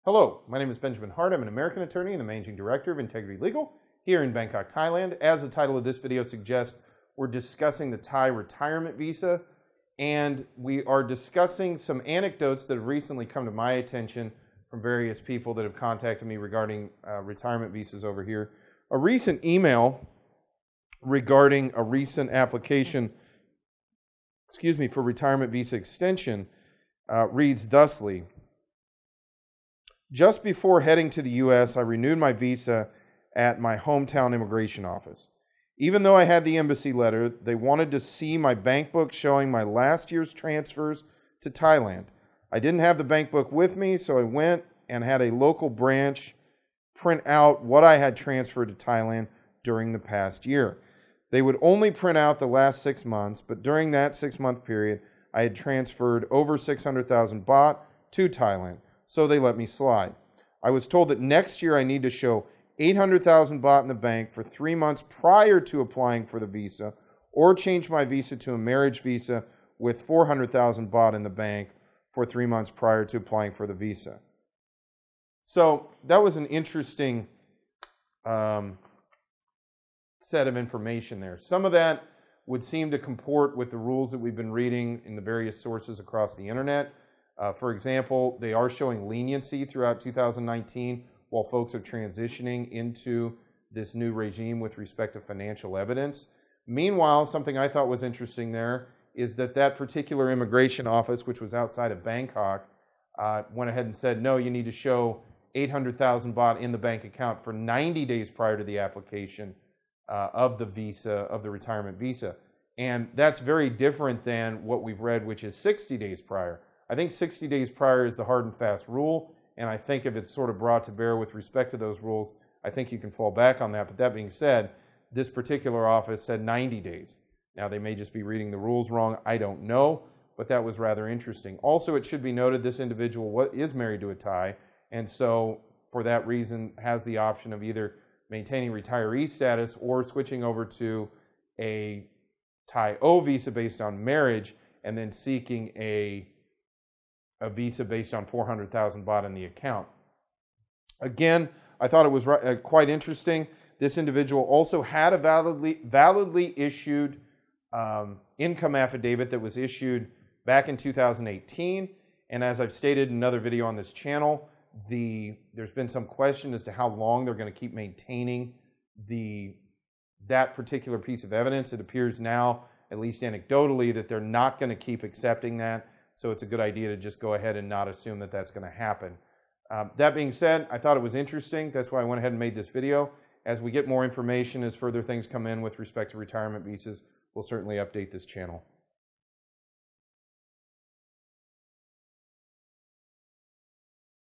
Hello, my name is Benjamin Hart. I'm an American attorney and the managing director of Integrity Legal here in Bangkok, Thailand. As the title of this video suggests, we're discussing the Thai retirement visa, and we are discussing some anecdotes that have recently come to my attention from various people that have contacted me regarding retirement visas over here. A recent email regarding a recent application, for retirement visa extension reads thusly. Just before heading to the U.S., I renewed my visa at my hometown immigration office. Even though I had the embassy letter, they wanted to see my bank book showing my last year's transfers to Thailand. I didn't have the bank book with me, so I went and had a local branch print out what I had transferred to Thailand during the past year. They would only print out the last 6 months, but during that 6-month period, I had transferred over 600,000 baht to Thailand. So they let me slide. I was told that next year I need to show 800,000 baht in the bank for 3 months prior to applying for the visa, or change my visa to a marriage visa with 400,000 baht in the bank for 3 months prior to applying for the visa. So that was an interesting set of information there. Some of that would seem to comport with the rules that we've been reading in the various sources across the internet. For example, they are showing leniency throughout 2019 while folks are transitioning into this new regime with respect to financial evidence. Meanwhile, something I thought was interesting there is that that particular immigration office, which was outside of Bangkok, went ahead and said, no, you need to show 800,000 baht in the bank account for 90 days prior to the application of the visa, of the retirement visa. And that's very different than what we've read, which is 60 days prior. I think 60 days prior is the hard and fast rule, and I think if it's sort of brought to bear with respect to those rules, I think you can fall back on that. But that being said, this particular office said 90 days. Now, they may just be reading the rules wrong. I don't know, but that was rather interesting. Also, it should be noted this individual is married to a Thai, and so for that reason has the option of either maintaining retiree status or switching over to a Thai O visa based on marriage and then seeking a visa based on 400,000 baht in the account. Again, I thought it was quite interesting. This individual also had a validly issued income affidavit that was issued back in 2018. And as I've stated in another video on this channel, there's been some question as to how long they're going to keep maintaining that particular piece of evidence. It appears now, at least anecdotally, that they're not going to keep accepting that. So it's a good idea to just go ahead and not assume that that's going to happen. That being said, I thought it was interesting. That's why I went ahead and made this video. As we get more information, as further things come in with respect to retirement visas, we'll certainly update this channel.